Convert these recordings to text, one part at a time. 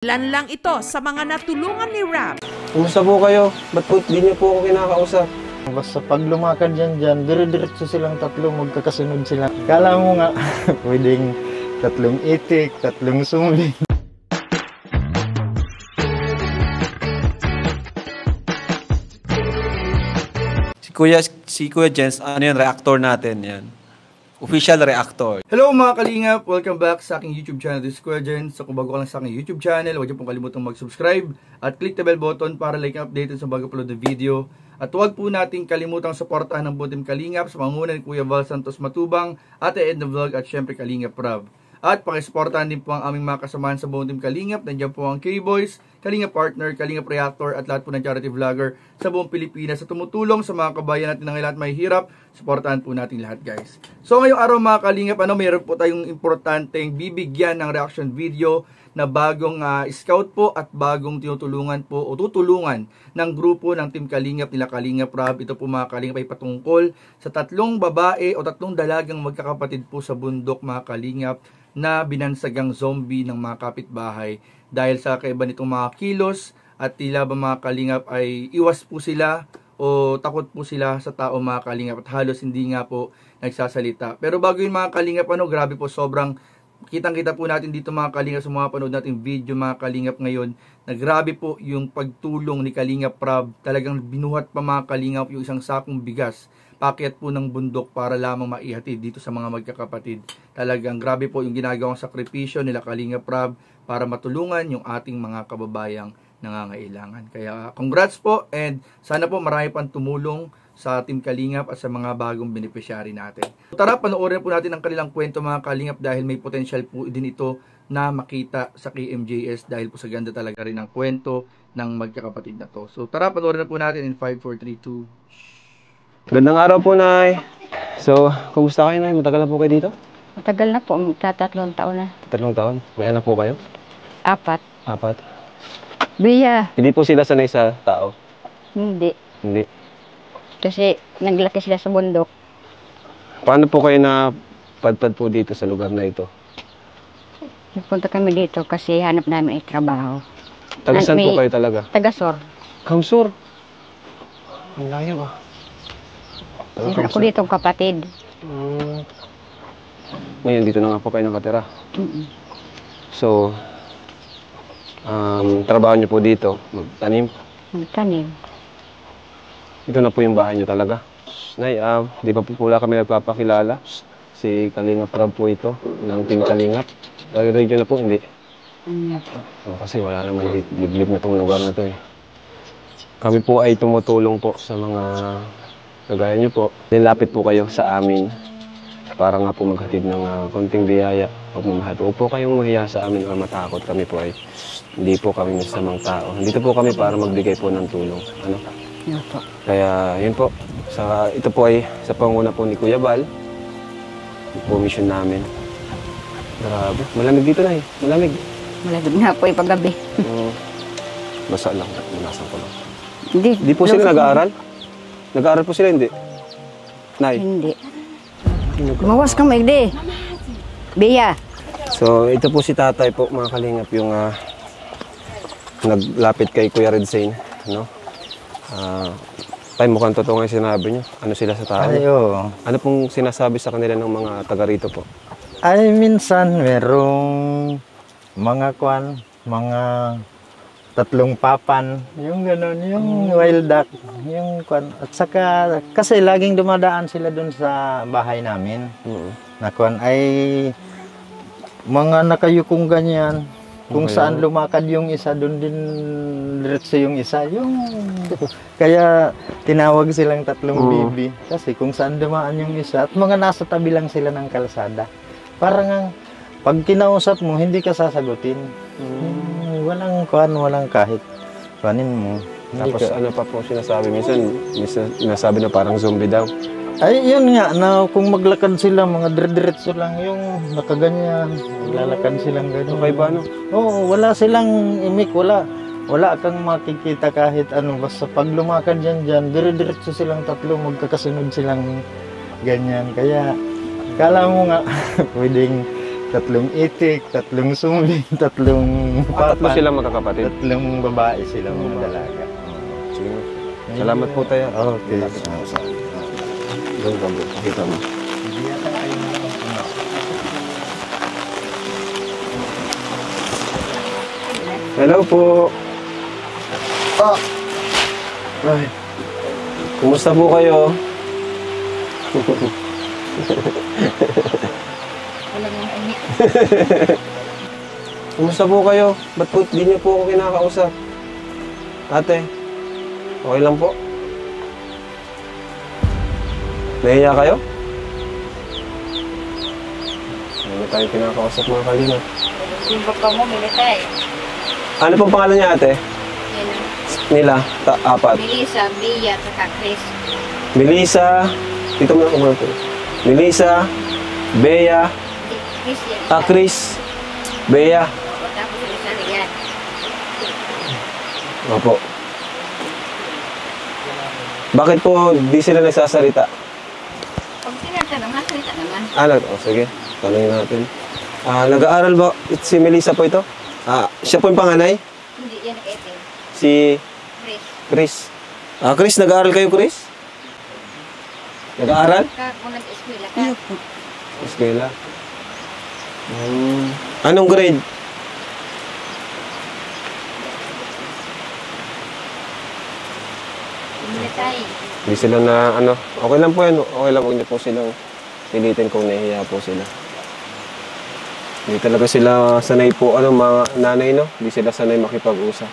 Ilan lang ito sa mga natulungan ni Rab. Kumusta po kayo? Ba't po di niyo po ako kinakausap? Basta pag lumakad dyan, dire-diretso silang tatlo, magkakasunod sila. Kala mo nga, pwedeng tatlong itik, tatlong sumli. Si Kuya Jens, ano yan, reactor natin yan. Official reactor. Hello mga kalingap! Welcome back sa aking YouTube channel, This is Kuya Jens. So kung bago ka lang sa aking YouTube channel, huwag niyo pong kalimutang mag-subscribe at click the bell button para like updated sa bago upload na video. At huwag po nating kalimutang suportahan ng buong Team Kalingap sa pangunguna ni Kuya Val Santos Matubang, Ate Edna Vlog at syempre Kalingap Rab. At pakisuportahan din po ang aming mga kasamahan sa buong Team Kalingap. Nandiyan po ang K-Boys, Kalingap Partner, Kalingap Reactor at lahat po ng charity vlogger sa buong Pilipinas sa tumutulong sa mga kabayan natin ng lahat may hirap. Suportahan po natin lahat, guys. So ngayong araw mga Kalingap, mayroon po tayong importanteng bibigyan ng reaction video na bagong scout po at bagong tinutulungan po o tutulungan ng grupo ng Team Kalingap nila Kalingap Rab. Ito po mga Kalingap ay patungkol sa tatlong babae o tatlong dalagang magkakapatid po sa bundok mga Kalingap na binansagang zombie ng mga kapitbahay dahil sa kaiba nitong mga kilos at tila ba mga Kalingap ay iwas po sila o takot po sila sa tao mga Kalingap at halos hindi nga po nagsasalita. Pero bago yun mga Kalingap, grabe po, sobrang kitang-kita po natin dito mga Kalingap sa mga panood nating video mga Kalingap ngayon na grabe po yung pagtulong ni Kalingap Rab. Talagang binuhat pa mga Kalingap yung isang sakong bigas paakyat po ng bundok para lamang maihatid dito sa mga magkakapatid. Talagang grabe po yung ginagawang sakripisyo nila Kalingap Rab para matulungan yung ating mga kababayang nangangailangan. Kaya congrats po and sana po marami pang tumulong sa Team Kalingap at sa mga bagong beneficiary natin. Tara, panoorin po natin ang kanilang kwento mga Kalingap dahil may potential po din ito na makita sa KMJS dahil po sa ganda talaga rin ang kwento ng magkakapatid na to. So tara, panoorin na po natin in 5, 4, 3, 2. Gandang araw po, Nay. So, kumusta kayo, Nay? Matagal na po kayo dito? Matagal na po, magtatatlong taon na. 3 taon? May anak po kayo? 4. 4? Biya, Hindi po sila sanay sa tao? hindi. Hindi. Kasi naglaki sila sa bundok. Paano po kayo na padpad po dito sa lugar na ito? Nagpunta kami dito kasi hanap namin ay trabaho. Tagasan po May- kayo talaga? Tagasor. Kamsur? Ang layo ah. Meron ako dito kapatid. Ngayon, dito na nga po kayo nakatira. So, trabaho niyo po dito, magtanim. Magtanim. Ito na po yung bahay niyo talaga. Nay, di pa po pula kami nagpapakilala. Si Kalingap Rab po ito, ng Team Kalingap. Narinig niyo na po, hindi? Kasi wala naman liblib na itong lugar na ito eh. Kami po ay tumutulong po sa mga kagaya niyo po. Nilapit po kayo sa amin para nga po maghatid ng konting biyaya. Huwag po kayong mahiya sa amin o matakot. Kami po ay hindi po kami masamang tao. Dito po kami para magbigay po ng tulong. Ano? Yun po. Kaya yun po. Ito po ay sa panguna po ni Kuya Val. Yung po mission namin. Grabe. Malamig dito na eh. Malamig. Malamig na po ipagabi. Basa lang. Manasan ko lang. Hindi. Di po sila nag-aaral? Nag-aaral po sila, hindi? Nay? Hindi. Mawas ka maigdi. Biya. So, ito po si tatay po, mga Kalingap, yung naglapit kay Kuya Redsane, no? Tay, mukhang totoo nga yung sinabi nyo. Ano sila sa tao? Ay, oo. Ano pong sinasabi sa kanila ng mga taga rito po? Ay, minsan merong mga mga tatlong papan, yung gano'n, yung wild duck, yung at saka, kasi laging dumadaan sila dun sa bahay namin. Na ay mga nakayukong ganyan, kung saan lumakad yung isa, dun din diretso yung isa, yung kaya tinawag silang tatlong bibi, kasi kung saan dumaan yung isa, at mga nasa tabi lang sila ng kalsada. Parang pag kinausap mo, hindi ka sasagutin. Walang walang kahit kanin mo. Tapos ano pa po sinasabi? Minsan sinasabi na parang zombie daw. Ay, yun nga, na kung maglakad sila, mga dire-diretso lang yung nakaganyan. Lalakad silang gano'n. Okay ba, no? Oo, wala silang imik, wala kang makikita kahit ano. Basta pag lumakad dyan, dire-diretso silang tatlo, magkakasunod silang ganyan. Kaya, kala mo nga, pwedeng tatlong itik, tatlong sumbing, tatlong Tatlo papa, silang magkakapatid. tatlong babae sila mga dalaga. Sige. Salamat po tayo. Okay. Doon ka bro. Kita mo. Hello po. Ay. Kumusta po kayo? Kumusta po kayo? Ba't po di niyo po ako kinakausap? Ate, okay lang po? Nahiya kayo? Hindi tayo kinakausap mga kalina. Yung baka mo, militay. Ano pong pangalan niya ate? Yan ang Nila, apat. Melissa, Bia, saka Chris. Melissa, dito mo na kumano po. Melissa, Bea, Chris yan. Chris, Bea. Tapos yung isa riyan. Opo. Bakit po di sila nagsasalita? Pag tinatanong, hasalita naman. Oh, sige. Tanungin natin. Nag-aaral ba si Melissa po ito? Siya po yung panganay? Hindi yan nakaitin. Si Chris. Chris. Chris, nag-aaral kayo, Chris? Nag-aaral? Kung nag-eskwela ka. Eskwela. Anong grade? Militay. Hindi sila na, okay lang po yan. Okay lang, huwag niyo po silang pilitin kung nahihiya po sila. Hindi talaga sila sanay po, mga nanay, no? Hindi sila sanay makipag-usap.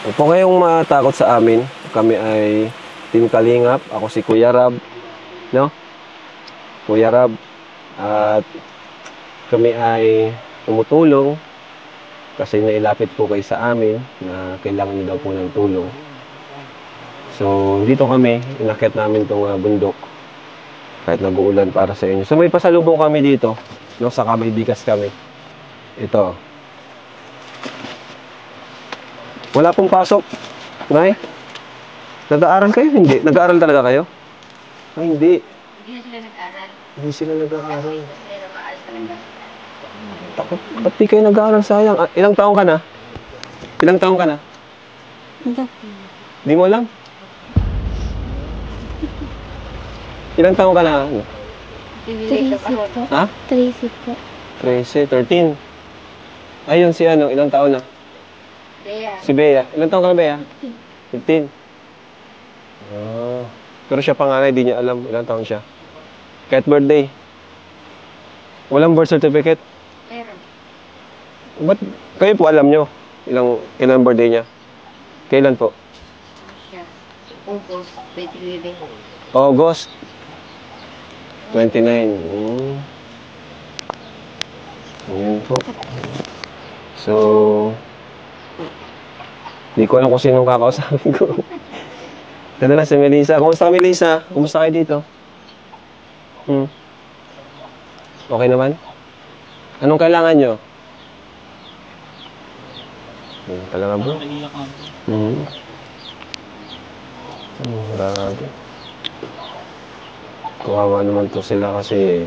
Huwag po kayong matakot sa amin. Kami ay Team Kalingap. Ako si Kuya Rab, no? Kuya Rab. At kami ay tumutulong kasi nailapit po kayo sa amin na kailangan niyo daw po ng tulong. So, dito kami, inakyat namin itong bundok kahit nag-uulan para sa inyo. So, may pasalubong kami dito, no? Saka may bigas kami. Ito. Wala pong pasok. Nay? Nag-aaral kayo? Hindi. Nag-aaral talaga kayo? Ay, hindi. Hindi na sila nag-aral. Hindi sila nag-aaral. Pero maalas talaga. Takot. Ba't di kayo nag-aaral? Sayang. Ilang taong ka na? Ilang taong ka na? Di mo alam? Ilang taong ka na? Pinili ka pa. Ha? 13 po. 13, 13. Ayun si ilang taon na? Bea. Si Bea. Ilang taon ka na, Bea? 15. Pero siya panganay, di niya alam ilang taon siya. Kahit birthday. Walang birth certificate. Meron. Ba't kayo po alam nyo ilang birthday niya? Kailan po? Siya. August 29. August 29. Ayan po. So, di ko alam kung sinong kakausapin ko. Ito na si Melissa. Kumusta ka, Melissa? Kumusta kayo dito? Okay naman? Anong kailangan nyo? Talaga bro? Grabe. Kawawa naman to sila kasi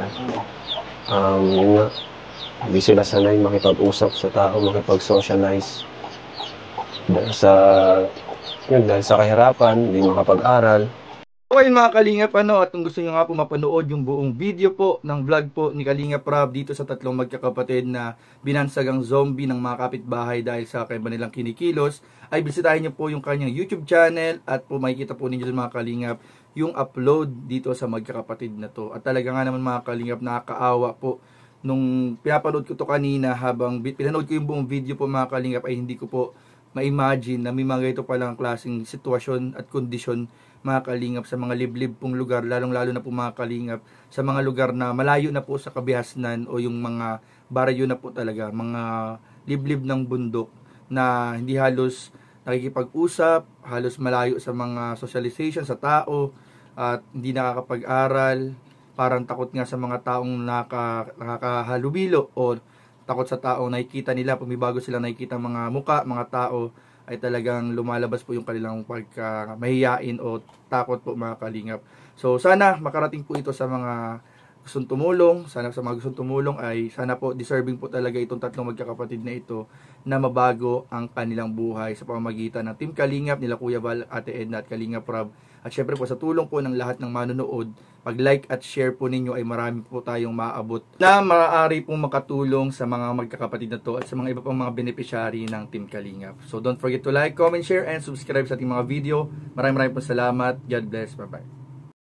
yun nga, hindi sila sanay makipag-usap sa tao, makipag-socialize. Dahil sa kahirapan, hindi makapag-aral. Okay mga Kalingap, at kung gusto nyo nga po mapanood yung buong video po ng vlog po ni Kalingap Rab dito sa tatlong magkakapatid na binansagang zombie ng mga kapitbahay dahil sa kaiba nilang kinikilos, ay bisitahin nyo po yung kanyang YouTube channel at po makikita po ninyo mga Kalingap yung upload dito sa magkakapatid na to. At talaga nga naman mga Kalingap, nakakaawa po. Nung pinapanood ko to kanina, habang pinanood ko yung buong video po mga Kalingap, ay hindi ko po ma-imagine na may mga ito palang klaseng sitwasyon at kondisyon mga Kalingap sa mga liblib pong lugar, lalong-lalo na po mga Kalingap sa mga lugar na malayo na po sa kabihasnan o yung mga baryo na po talaga, mga liblib ng bundok na hindi halos nakikipag-usap, halos malayo sa mga socialization sa tao at hindi nakakapag-aral, parang takot nga sa mga taong nakakahalubilo o takot sa taong nakikita nila, pag may bago sila nakikita mga muka, mga tao, ay talagang lumalabas po yung kanilang pagka mahiyain o takot po mga Kalingap. So sana makarating po ito sa mga gustong tumulong, sana sa mga gustong tumulong ay sana po deserving po talaga itong tatlong magkakapatid na ito na mabago ang kanilang buhay sa pamamagitan ng Team Kalingap, nila Kuya Val, Ate Edna at Kalingap Rob. At syempre po sa tulong po ng lahat ng manonood, pag-like at share po ninyo ay marami po tayong maaabot na maaari pong makatulong sa mga magkakapatid na to at sa mga iba pang mga beneficiary ng Team Kalingap. So don't forget to like, comment, share, and subscribe sa ating mga video. Maraming po salamat. God bless. Bye-bye.